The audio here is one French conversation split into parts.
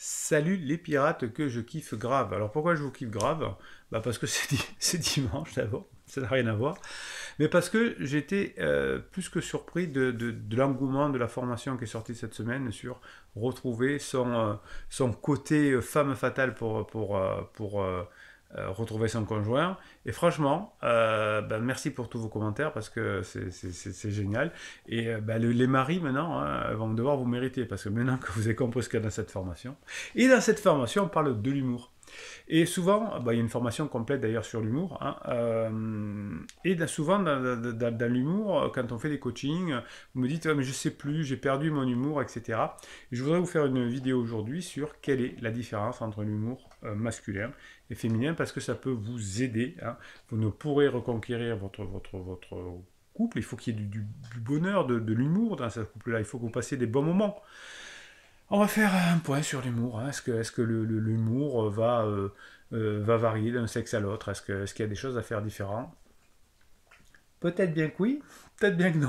Salut les pirates que je kiffe grave. Alors pourquoi je vous kiffe grave? Parce que c'est dimanche d'abord, ça n'a rien à voir. Mais parce que j'étais plus que surpris de l'engouement de la formation qui est sortie cette semaine sur retrouver son côté femme fatale pour retrouver son conjoint. Et franchement, merci pour tous vos commentaires parce que c'est génial. Et les maris maintenant vont devoir vous mériter parce que maintenant que vous avez compris ce qu'il y a dans cette formation. Et dans cette formation, on parle de l'humour. Et souvent, il y a une formation complète d'ailleurs sur l'humour. Souvent, dans l'humour, quand on fait des coachings, vous me dites, mais je sais plus, j'ai perdu mon humour, etc. Et je voudrais vous faire une vidéo aujourd'hui sur quelle est la différence entre l'humour masculin et féminin, parce que ça peut vous aider. Vous ne pourrez reconquérir votre couple. Il faut qu'il y ait du bonheur, de l'humour dans ce couple-là. Il faut que vous passiez des bons moments. On va faire un point sur l'humour. Est-ce que l'humour va varier d'un sexe à l'autre? Est-ce qu'il y a des choses à faire différentes? Peut-être bien que oui, peut-être bien que non.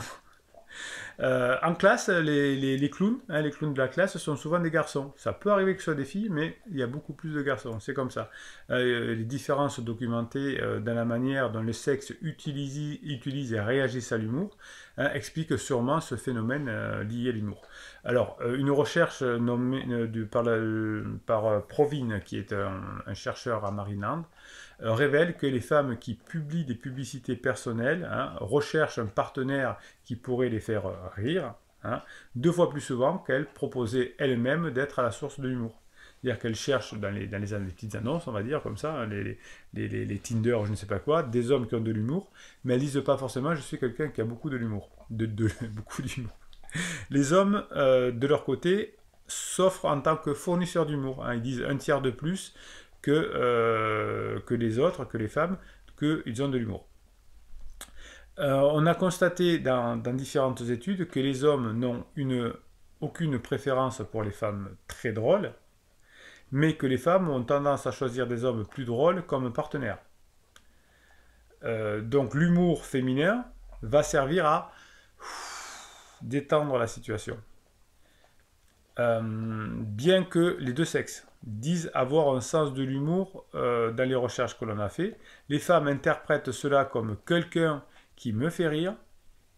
En classe, les clowns, les clowns de la classe sont souvent des garçons. Ça peut arriver que ce soit des filles, mais il y a beaucoup plus de garçons. C'est comme ça. Les différences documentées dans la manière dont le sexe utilise et réagissent à l'humour expliquent sûrement ce phénomène lié à l'humour. Alors, une recherche nommée par Provine, qui est un chercheur à Maryland, révèle que les femmes qui publient des publicités personnelles recherchent un partenaire qui pourrait les faire rire, 2 fois plus souvent qu'elles proposaient elles-mêmes d'être à la source de l'humour. C'est-à-dire qu'elles cherchent dans les petites annonces, on va dire, comme ça, les Tinder, je ne sais pas quoi, des hommes qui ont de l'humour, mais elles ne disent pas forcément « je suis quelqu'un qui a beaucoup de l'humour ». Beaucoup d'humour. Les hommes, de leur côté, s'offrent en tant que fournisseurs d'humour. Ils disent 1/3 de plus que les autres, que les femmes, qu'ils ont de l'humour. On a constaté dans différentes études que les hommes n'ont aucune préférence pour les femmes très drôles, mais que les femmes ont tendance à choisir des hommes plus drôles comme partenaires. Donc l'humour féminin va servir à détendre la situation. Bien que les deux sexes disent avoir un sens de l'humour dans les recherches que l'on a fait, les femmes interprètent cela comme quelqu'un qui me fait rire,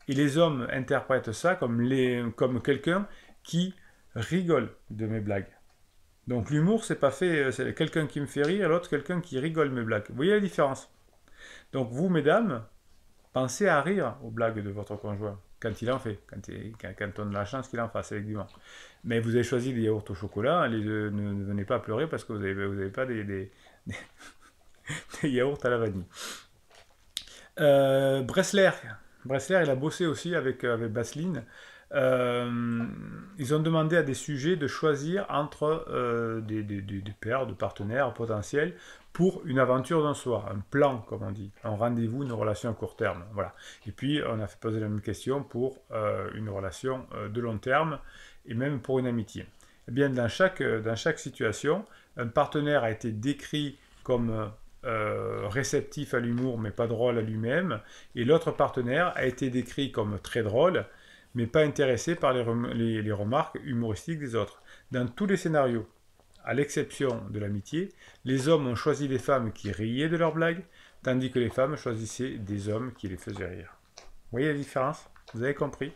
et les hommes interprètent ça comme quelqu'un qui rigole de mes blagues. Donc l'humour, c'est pas fait, c'est quelqu'un qui me fait rire, et l'autre quelqu'un qui rigole mes blagues. Vous voyez la différence? Donc vous, mesdames, pensez à rire aux blagues de votre conjoint, quand il en fait, quand on a la chance qu'il en fasse, évidemment. Mais vous avez choisi des yaourts au chocolat, ne venez pas pleurer parce que vous n'avez pas des yaourts à la vanille. Bressler, il a bossé aussi avec Basseline. Ils ont demandé à des sujets de choisir entre des paires, de partenaires potentiels pour une aventure d'un soir, un plan, comme on dit, un rendez-vous, une relation à court terme. Voilà. Et puis, on a fait poser la même question pour une relation de long terme et même pour une amitié. Eh bien, dans chaque situation, un partenaire a été décrit comme réceptif à l'humour, mais pas drôle à lui-même, et l'autre partenaire a été décrit comme très drôle, mais pas intéressé par les remarques humoristiques des autres. Dans tous les scénarios, à l'exception de l'amitié, les hommes ont choisi des femmes qui riaient de leurs blagues, tandis que les femmes choisissaient des hommes qui les faisaient rire. Vous voyez la différence? Vous avez compris?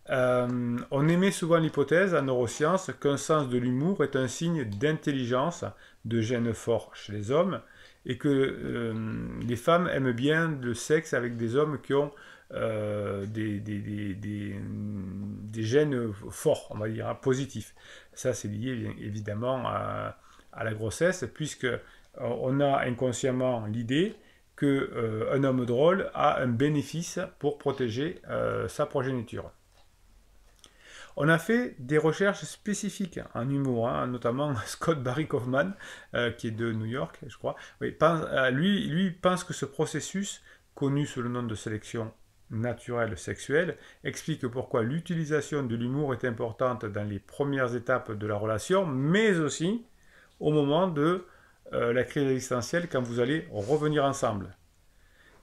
On émet souvent l'hypothèse en neurosciences qu'un sens de l'humour est un signe d'intelligence, de gènes forts chez les hommes, et que les femmes aiment bien le sexe avec des hommes qui ont des gènes forts, on va dire, positifs. Ça, c'est lié évidemment à la grossesse, puisque on a inconsciemment l'idée qu'un homme drôle a un bénéfice pour protéger sa progéniture. On a fait des recherches spécifiques en humour, notamment Scott Barry Kaufman, qui est de New York, je crois. Oui, lui pense que ce processus, connu sous le nom de sélection naturelle sexuelle, explique pourquoi l'utilisation de l'humour est importante dans les premières étapes de la relation, mais aussi au moment de la crise existentielle, quand vous allez revenir ensemble.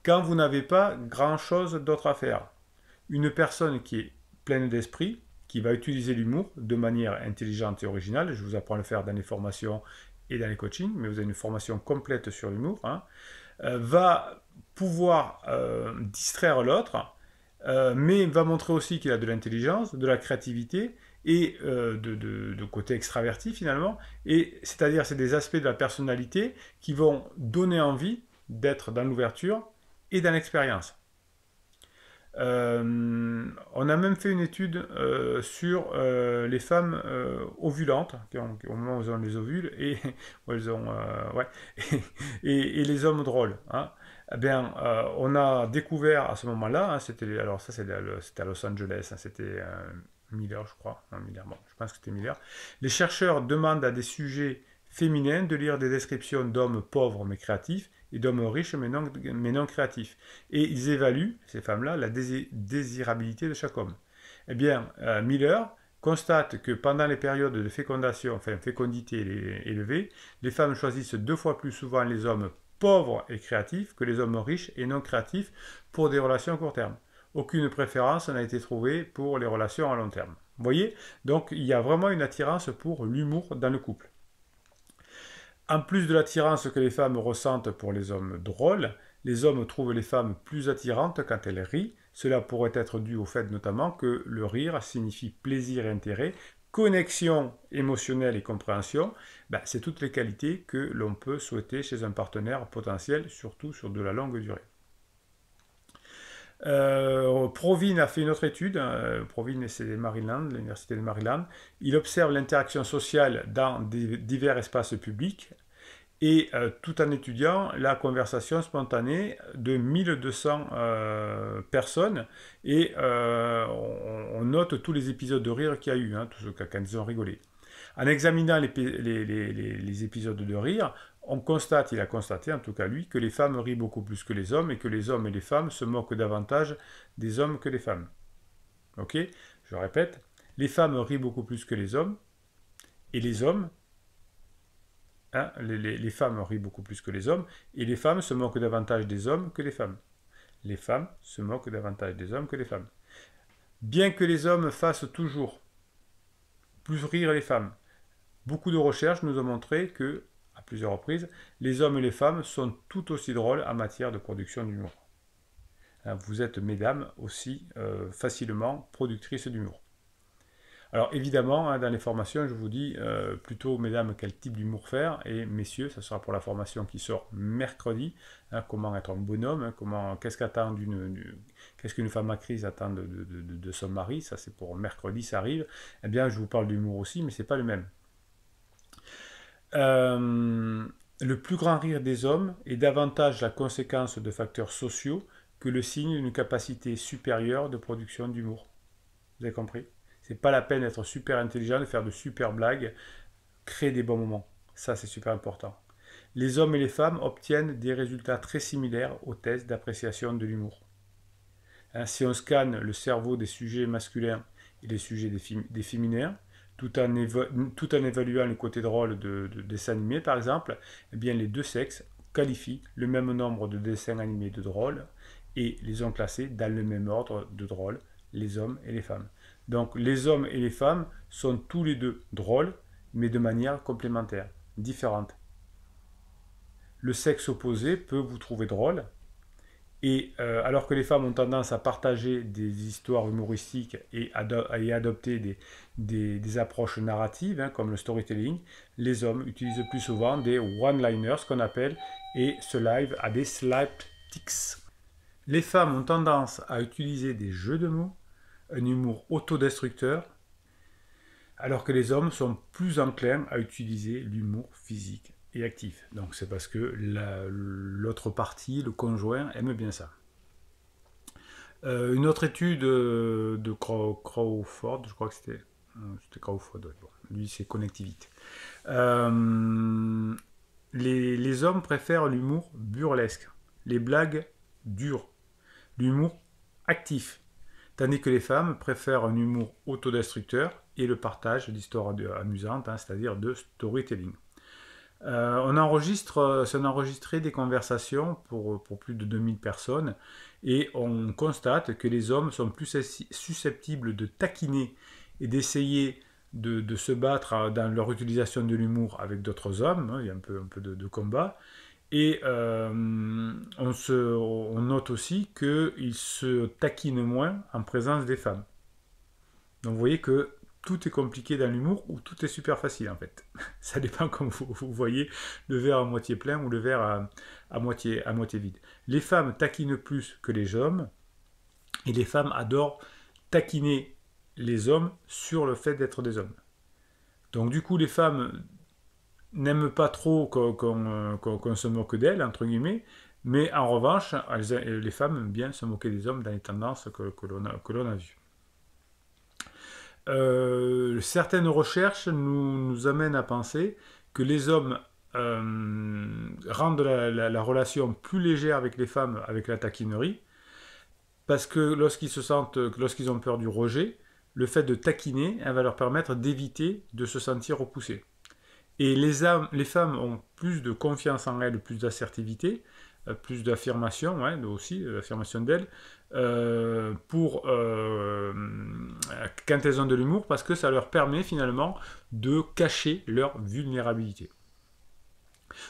Quand vous n'avez pas grand-chose d'autre à faire. Une personne qui est pleine d'esprit qui va utiliser l'humour de manière intelligente et originale, je vous apprends à le faire dans les formations et dans les coachings, mais vous avez une formation complète sur l'humour, hein, va pouvoir distraire l'autre, mais va montrer aussi qu'il a de l'intelligence, de la créativité et de côté extraverti finalement, et c'est-à-dire c'est des aspects de la personnalité qui vont donner envie d'être dans l'ouverture et dans l'expérience. On a même fait une étude sur les femmes ovulantes, au moment où elles ont les ovules, et, elles ont, ouais, et les hommes drôles. Hein. Eh bien, on a découvert à ce moment-là, hein, alors ça c'était à Los Angeles, hein, c'était Miller, je crois, non, Miller, bon, je pense que c'était Miller. Les chercheurs demandent à des sujets féminins de lire des descriptions d'hommes pauvres mais créatifs et d'hommes riches mais non créatifs. Et ils évaluent, ces femmes-là, la désirabilité de chaque homme. Eh bien, Miller constate que pendant les périodes de fécondation, enfin fécondité élevée, les femmes choisissent 2 fois plus souvent les hommes pauvres et créatifs que les hommes riches et non créatifs pour des relations à court terme. Aucune préférence n'a été trouvée pour les relations à long terme. Vous voyez? Donc, il y a vraiment une attirance pour l'humour dans le couple. En plus de l'attirance que les femmes ressentent pour les hommes drôles, les hommes trouvent les femmes plus attirantes quand elles rient. Cela pourrait être dû au fait notamment que le rire signifie plaisir et intérêt, connexion émotionnelle et compréhension. C'est toutes les qualités que l'on peut souhaiter chez un partenaire potentiel, surtout sur de la longue durée. Provine a fait une autre étude, Provine c'est l'université de Maryland, il observe l'interaction sociale dans divers espaces publics et tout en étudiant la conversation spontanée de 1200 personnes et on note tous les épisodes de rire qu'il y a eu, hein, quand ils ont rigolé. En examinant les épisodes de rire, il a constaté, en tout cas lui, que les femmes rient beaucoup plus que les hommes et que les hommes et les femmes se moquent davantage des hommes que les femmes. Ok? Je répète, les femmes rient beaucoup plus que les hommes et les hommes, hein, les femmes rient beaucoup plus que les hommes et les femmes se moquent davantage des hommes que les femmes. Les femmes se moquent davantage des hommes que les femmes. Bien que les hommes fassent toujours plus rire les femmes, beaucoup de recherches nous ont montré que, à plusieurs reprises, les hommes et les femmes sont tout aussi drôles en matière de production d'humour. Vous êtes, mesdames, aussi facilement productrices d'humour. Alors évidemment, dans les formations, je vous dis plutôt, mesdames, quel type d'humour faire, et messieurs, ça sera pour la formation qui sort mercredi, comment être un bonhomme, qu'est-ce qu'une femme à crise attend de son mari, ça c'est pour mercredi, ça arrive. Eh bien, je vous parle d'humour aussi, mais c'est pas le même. Le plus grand rire des hommes est davantage la conséquence de facteurs sociaux que le signe d'une capacité supérieure de production d'humour. Vous avez compris? C'est pas la peine d'être super intelligent, de faire de super blagues, créer des bons moments. Ça, c'est super important. Les hommes et les femmes obtiennent des résultats très similaires aux tests d'appréciation de l'humour. Si on scanne le cerveau des sujets masculins et des sujets des féminins, tout en évaluant les côtés drôles de dessins animés, par exemple, eh bien, les deux sexes qualifient le même nombre de dessins animés de drôles et les ont classés dans le même ordre de drôles, les hommes et les femmes. Donc les hommes et les femmes sont tous les deux drôles, mais de manière complémentaire, différente. Le sexe opposé peut vous trouver drôle, et alors que les femmes ont tendance à partager des histoires humoristiques et adopter des approches narratives, hein, comme le storytelling, les hommes utilisent plus souvent des one-liners, ce qu'on appelle, et se livrent à des slapsticks. Les femmes ont tendance à utiliser des jeux de mots, un humour autodestructeur, alors que les hommes sont plus enclins à utiliser l'humour physique et actif. Donc c'est parce que l'autre partie, le conjoint, aime bien ça. Une autre étude de Crawford, je crois que c'était Crawford, ouais, bon, lui c'est connectivité. Les hommes préfèrent l'humour burlesque, les blagues dures, l'humour actif, tandis que les femmes préfèrent un humour autodestructeur et le partage d'histoires amusantes, hein, c'est-à-dire de storytelling. On a enregistré des conversations pour plus de 2000 personnes et on constate que les hommes sont plus susceptibles de taquiner et d'essayer de se battre dans leur utilisation de l'humour avec d'autres hommes, hein, il y a un peu de combat, et on note aussi qu'ils se taquinent moins en présence des femmes. Donc vous voyez que tout est compliqué dans l'humour ou tout est super facile en fait. Ça dépend comme vous voyez le verre à moitié plein ou le verre à moitié vide. Les femmes taquinent plus que les hommes et les femmes adorent taquiner les hommes sur le fait d'être des hommes. Donc du coup les femmes n'aiment pas trop qu'on se moque d'elles, entre guillemets, mais en revanche, les femmes aiment bien se moquer des hommes dans les tendances que l'on a vues. Certaines recherches nous amènent à penser que les hommes rendent la relation plus légère avec les femmes avec la taquinerie, parce que lorsqu'ils ont peur du rejet, le fait de taquiner, elle va leur permettre d'éviter de se sentir repoussés. Et les femmes ont plus de confiance en elles, plus d'assertivité, plus d'affirmation, ouais, aussi, d'affirmation d'elles, quand elles ont de l'humour, parce que ça leur permet finalement de cacher leur vulnérabilité.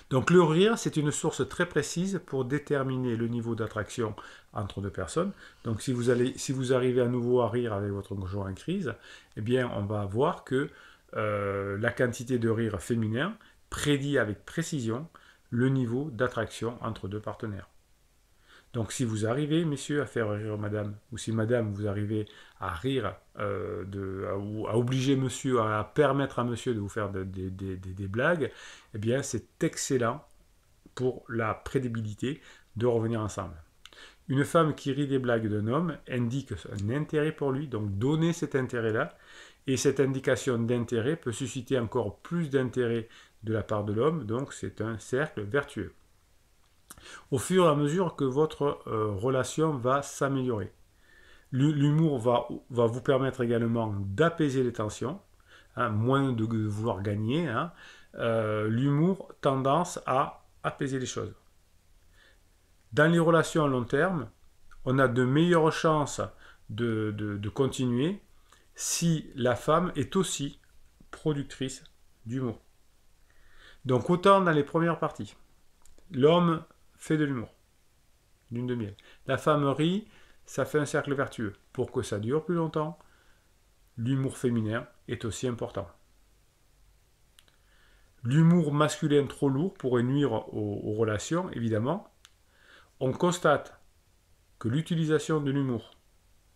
Donc le rire, c'est une source très précise pour déterminer le niveau d'attraction entre deux personnes. Donc si vous arrivez à nouveau à rire avec votre conjoint en crise, eh bien on va voir que la quantité de rire féminin prédit avec précision le niveau d'attraction entre deux partenaires. Donc si vous arrivez, messieurs, à faire rire madame, ou si madame, vous arrivez à rire, ou à obliger monsieur, à permettre à monsieur de vous faire des blagues, eh bien c'est excellent pour la crédibilité de revenir ensemble. Une femme qui rit des blagues d'un homme indique un intérêt pour lui, donc donnez cet intérêt-là, et cette indication d'intérêt peut susciter encore plus d'intérêt de la part de l'homme, donc c'est un cercle vertueux. Au fur et à mesure que votre relation va s'améliorer, l'humour va vous permettre également d'apaiser les tensions, hein, moins de vouloir gagner. Hein. L'humour tendance à apaiser les choses. Dans les relations à long terme, on a de meilleures chances de continuer si la femme est aussi productrice d'humour. Donc autant dans les premières parties, l'homme fait de l'humour, lune de miel. La femme rit, ça fait un cercle vertueux. Pour que ça dure plus longtemps, l'humour féminin est aussi important. L'humour masculin trop lourd pourrait nuire aux relations, évidemment. On constate que l'utilisation de l'humour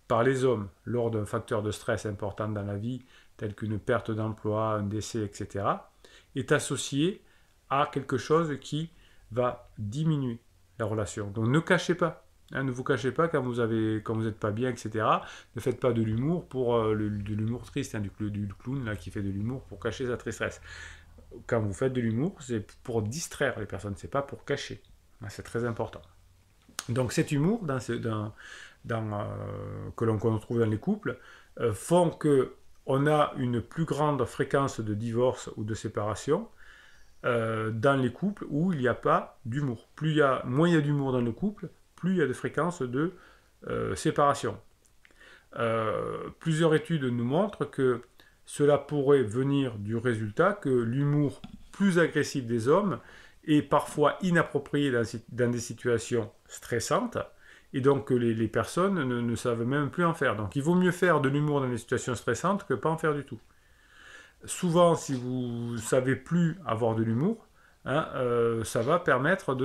par les hommes lors d'un facteur de stress important dans la vie, tel qu'une perte d'emploi, un décès, etc., est associé à quelque chose qui va diminuer la relation. Donc ne cachez pas, hein, ne vous cachez pas quand vous n'êtes pas bien, etc. Ne faites pas de l'humour pour de l'humour triste, hein, du clown là, qui fait de l'humour pour cacher sa tristesse. Quand vous faites de l'humour, c'est pour distraire les personnes, c'est pas pour cacher. C'est très important. Donc cet humour que l'on retrouve dans les couples font qu'on a une plus grande fréquence de divorce ou de séparation dans les couples où il n'y a pas d'humour. Moins il y a d'humour dans le couple, plus il y a de fréquence de séparation. Plusieurs études nous montrent que cela pourrait venir du résultat que l'humour plus agressif des hommes est parfois inapproprié dans des situations stressantes, et donc que les personnes ne savent même plus en faire. Donc il vaut mieux faire de l'humour dans des situations stressantes que pas en faire du tout. Souvent, si vous ne savez plus avoir de l'humour, hein, ça va permettre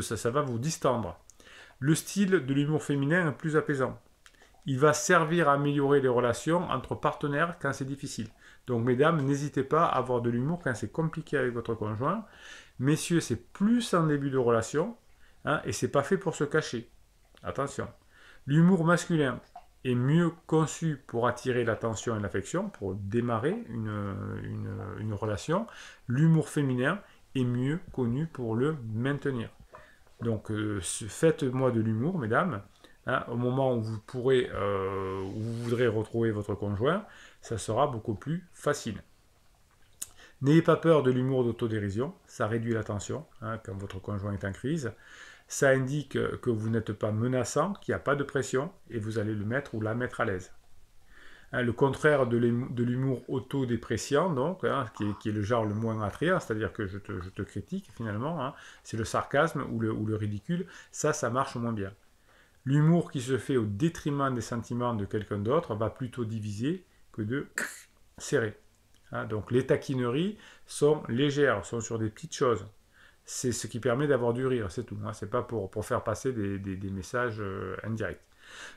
ça va vous distendre. Le style de l'humour féminin est plus apaisant. Il va servir à améliorer les relations entre partenaires quand c'est difficile. Donc mesdames, n'hésitez pas à avoir de l'humour quand c'est compliqué avec votre conjoint. Messieurs, c'est plus en début de relation, hein, et c'est pas fait pour se cacher. Attention. L'humour masculin est mieux conçu pour attirer l'attention et l'affection, pour démarrer une relation. L'humour féminin est mieux connu pour le maintenir. Donc faites-moi de l'humour, mesdames. Hein, au moment où vous voudrez retrouver votre conjoint, ça sera beaucoup plus facile. N'ayez pas peur de l'humour d'autodérision, ça réduit la tension hein, quand votre conjoint est en crise. Ça indique que vous n'êtes pas menaçant, qu'il n'y a pas de pression, et vous allez le mettre ou la mettre à l'aise. Hein, le contraire de l'humour autodépréciant, donc, hein, qui est le genre le moins attrayant, c'est-à-dire que je te critique finalement, hein, c'est le sarcasme ou le ridicule, ça marche moins bien. L'humour qui se fait au détriment des sentiments de quelqu'un d'autre va plutôt diviser que de serrer. Hein, donc les taquineries sont légères, sont sur des petites choses. C'est ce qui permet d'avoir du rire, c'est tout. Hein, c'est pas pour faire passer des messages indirects.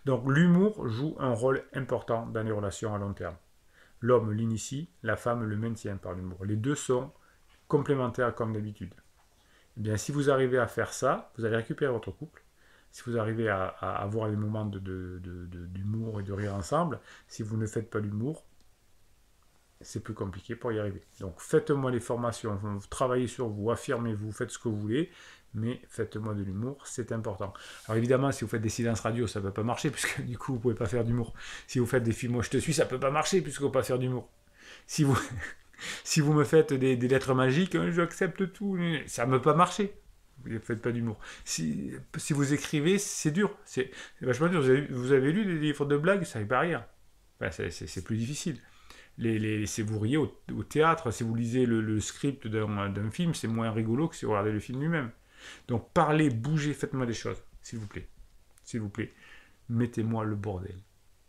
Donc l'humour joue un rôle important dans les relations à long terme. L'homme l'initie, la femme le maintient par l'humour. Les deux sont complémentaires comme d'habitude. Eh bien, si vous arrivez à faire ça, vous allez récupérer votre couple. Si vous arrivez à avoir des moments d'humour et de rire ensemble, si vous ne faites pas l'humour, c'est plus compliqué pour y arriver. Donc faites-moi les formations, travaillez sur vous, affirmez-vous, faites ce que vous voulez, mais faites-moi de l'humour, c'est important. Alors évidemment, si vous faites des silences radio, ça ne peut pas marcher, puisque du coup, vous ne pouvez pas faire d'humour. Si vous faites des films, moi je te suis, ça ne peut pas marcher, puisque vous ne pouvez pas faire d'humour. Si vous, si vous me faites des lettres magiques, j'accepte tout, ça ne peut pas marcher. Vous ne faites pas d'humour. Si vous écrivez, c'est dur. C'est vachement dur. Vous avez lu des livres de blagues, ça ne fait pas rire. Enfin, c'est plus difficile. Si vous riez au théâtre, si vous lisez le script d'un film, c'est moins rigolo que si vous regardez le film lui-même. Donc parlez, bougez, faites-moi des choses, s'il vous plaît. S'il vous plaît, mettez-moi le bordel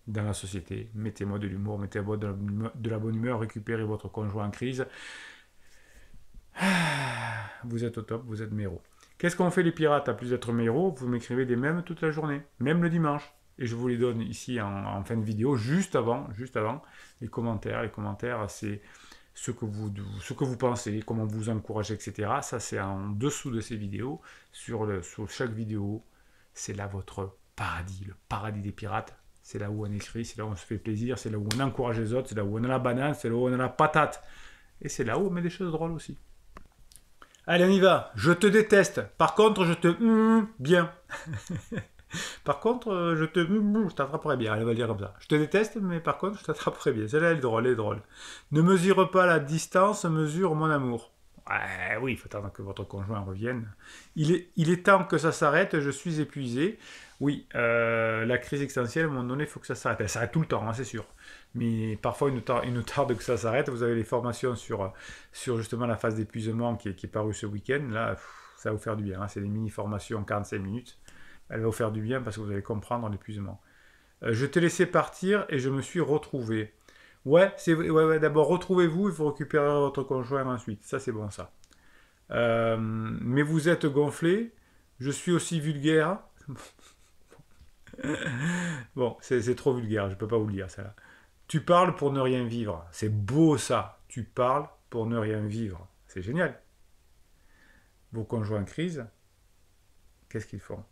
dans la société, mettez-moi de l'humour, mettez-moi de la bonne humeur, récupérez votre conjoint en crise. Vous êtes au top, vous êtes mes héros. Qu'est-ce qu'on fait les pirates à plus d'être mes héros? Vous m'écrivez des mèmes toute la journée, même le dimanche. Et je vous les donne ici en fin de vidéo, juste avant les commentaires. Les commentaires, c'est ce que vous pensez, comment vous encouragez, etc. Ça, c'est en dessous de ces vidéos. Sur chaque vidéo, c'est là votre paradis, le paradis des pirates. C'est là où on écrit, c'est là où on se fait plaisir, c'est là où on encourage les autres, c'est là où on a la banane, c'est là où on a la patate. Et c'est là où on met des choses drôles aussi. Allez, on y va. Je te déteste. Par contre, je te bien. Par contre, je t'attraperai bien. Allez, on va le dire comme ça. Je te déteste, mais par contre, je t'attraperai bien. Celle-là, elle est drôle, elle est drôle. Ne mesure pas la distance, mesure mon amour. Oui, il faut attendre que votre conjoint revienne. Il est temps que ça s'arrête, je suis épuisé. Oui, la crise existentielle, à un moment donné, il faut que ça s'arrête. Elle s'arrête tout le temps, hein, c'est sûr. Mais parfois, il nous tarde que ça s'arrête. Vous avez les formations sur justement la phase d'épuisement qui est parue ce week-end. Là, ça va vous faire du bien. Hein. C'est des mini-formations 45 minutes. Elle va vous faire du bien parce que vous allez comprendre l'épuisement. Je t'ai laissé partir et je me suis retrouvé. Ouais, d'abord retrouvez-vous, il faut récupérer votre conjoint ensuite. Ça, c'est bon, ça. Mais vous êtes gonflé. Je suis aussi vulgaire. Bon, c'est trop vulgaire, je ne peux pas vous le dire, ça là. Tu parles pour ne rien vivre. C'est beau, ça. Tu parles pour ne rien vivre. C'est génial. Vos conjoints en crise, qu'est-ce qu'ils font?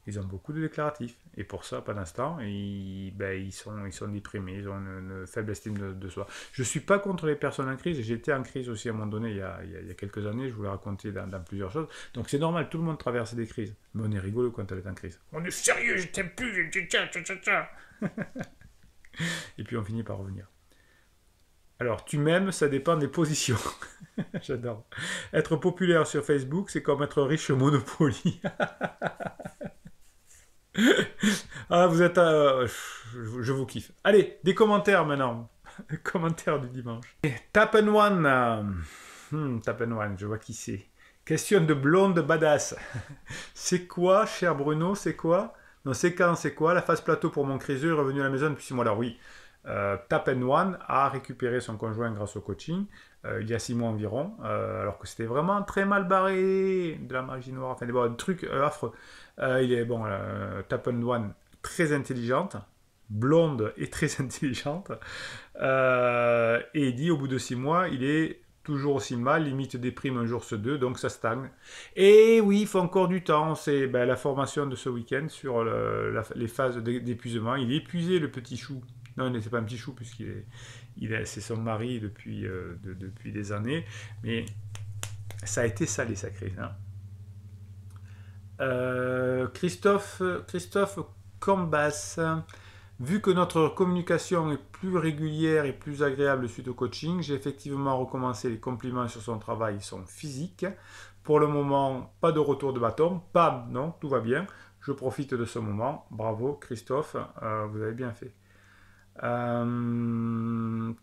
Ils ont beaucoup de déclaratifs. Et pour ça, pas d'instant, ils sont déprimés, ils ont une faible estime de soi. Je ne suis pas contre les personnes en crise. J'étais en crise aussi à un moment donné, il y a quelques années, je vous l'ai raconté dans plusieurs choses. Donc c'est normal, tout le monde traverse des crises. Mais on est rigolo quand elle est en crise. On est sérieux, je t'aime plus, Et puis on finit par revenir. Alors, tu m'aimes, ça dépend des positions. J'adore. Être populaire sur Facebook, c'est comme être riche au Monopoly. Ah, vous êtes... je vous kiffe. Allez, des commentaires maintenant. Commentaires du dimanche. Tap and One. Tap and One, je vois qui c'est. Question de blonde badass. C'est quoi, cher Bruno, c'est quoi? Non, c'est quand, c'est quoi? La phase plateau pour mon criseux est revenu à la maison depuis 6 mois. Alors oui, Tap and One a récupéré son conjoint grâce au coaching il y a 6 mois environ, alors que c'était vraiment très mal barré, de la magie noire, enfin des trucs affreux. Il est bon, Tap and One très intelligente, blonde et très intelligente, et il dit au bout de 6 mois, il est toujours aussi mal, limite déprime un jour sur deux, donc ça stagne. Et oui, il faut encore du temps, c'est la formation de ce week-end sur les phases d'épuisement. Il est épuisé, le petit chou. Non, c'est pas un petit chou, puisqu'il c'est son mari depuis des années, mais ça a été salé, sa crise. Hein. Christophe Cambas, vu que notre communication est plus régulière et plus agréable suite au coaching, j'ai effectivement recommencé les compliments sur son travail et son physique. Pour le moment, pas de retour de bâton, non, tout va bien. Je profite de ce moment. Bravo Christophe, vous avez bien fait.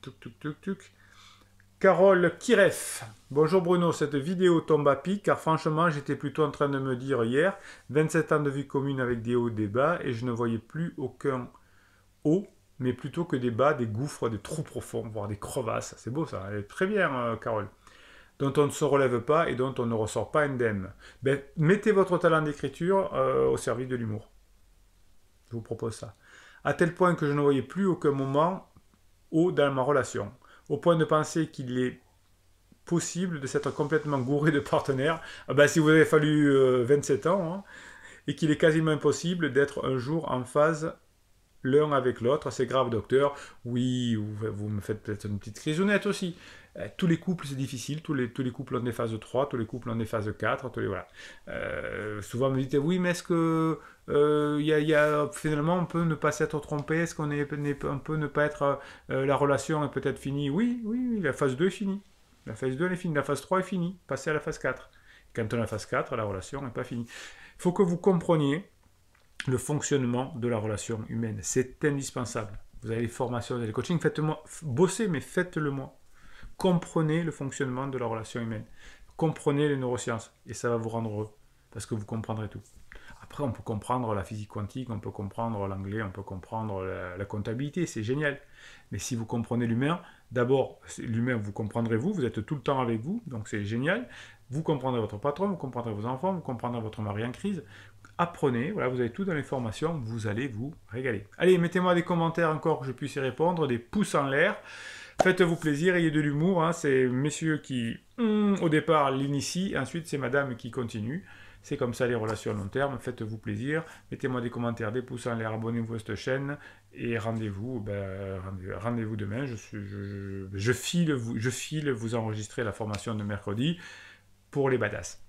Tuc, tuc, tuc, tuc. Carole Kiref. Bonjour Bruno, cette vidéo tombe à pic car franchement j'étais plutôt en train de me dire hier 27 ans de vie commune avec des hauts, des bas et je ne voyais plus aucun haut mais plutôt que des bas, des gouffres, des trous profonds, voire des crevasses. C'est beau ça, elle est très bien Carole. Dont on ne se relève pas et dont on ne ressort pas indemne. Ben, mettez votre talent d'écriture au service de l'humour. Je vous propose ça. À tel point que je ne voyais plus aucun moment haut dans ma relation. Au point de penser qu'il est possible de s'être complètement gouré de partenaires. Ah ben, si vous avez fallu 27 ans, hein, et qu'il est quasiment impossible d'être un jour en phase l'un avec l'autre. C'est grave, docteur. Oui, vous me faites peut-être une petite crisounette aussi. Tous les couples, c'est difficile. Tous les couples ont des phases 3, tous les couples ont des phases 4. Voilà. Souvent, on me dit, oui, mais est-ce que finalement, on peut ne pas s'être trompé? Est-ce on peut ne pas être... la relation est peut-être finie? Oui, oui, oui, la phase 2 est finie. La phase 2 elle est finie. La phase 3 est finie. Passez à la phase 4. Quand on est à la phase 4, la relation n'est pas finie. Il faut que vous compreniez le fonctionnement de la relation humaine. C'est indispensable. Vous avez les formations, vous avez les coachings, faites-moi, bossez, mais faites-le moi. Comprenez le fonctionnement de la relation humaine. Comprenez les neurosciences, et ça va vous rendre heureux, parce que vous comprendrez tout. Après, on peut comprendre la physique quantique, on peut comprendre l'anglais, on peut comprendre la comptabilité, c'est génial. Mais si vous comprenez l'humain, d'abord, l'humain, vous comprendrez vous, vous êtes tout le temps avec vous, donc c'est génial. Vous comprendrez votre patron, vous comprendrez vos enfants, vous comprendrez votre mari en crise. Apprenez, voilà, vous avez tout dans les formations, vous allez vous régaler. Allez, mettez-moi des commentaires encore que je puisse y répondre, des pouces en l'air. Faites-vous plaisir, ayez de l'humour, hein. C'est messieurs qui, au départ, l'initient, ensuite c'est madame qui continue. C'est comme ça les relations à long terme, faites-vous plaisir, mettez-moi des commentaires, des pouces en l'air, abonnez-vous à cette chaîne, et rendez-vous demain, je file vous enregistrer la formation de mercredi pour les badass.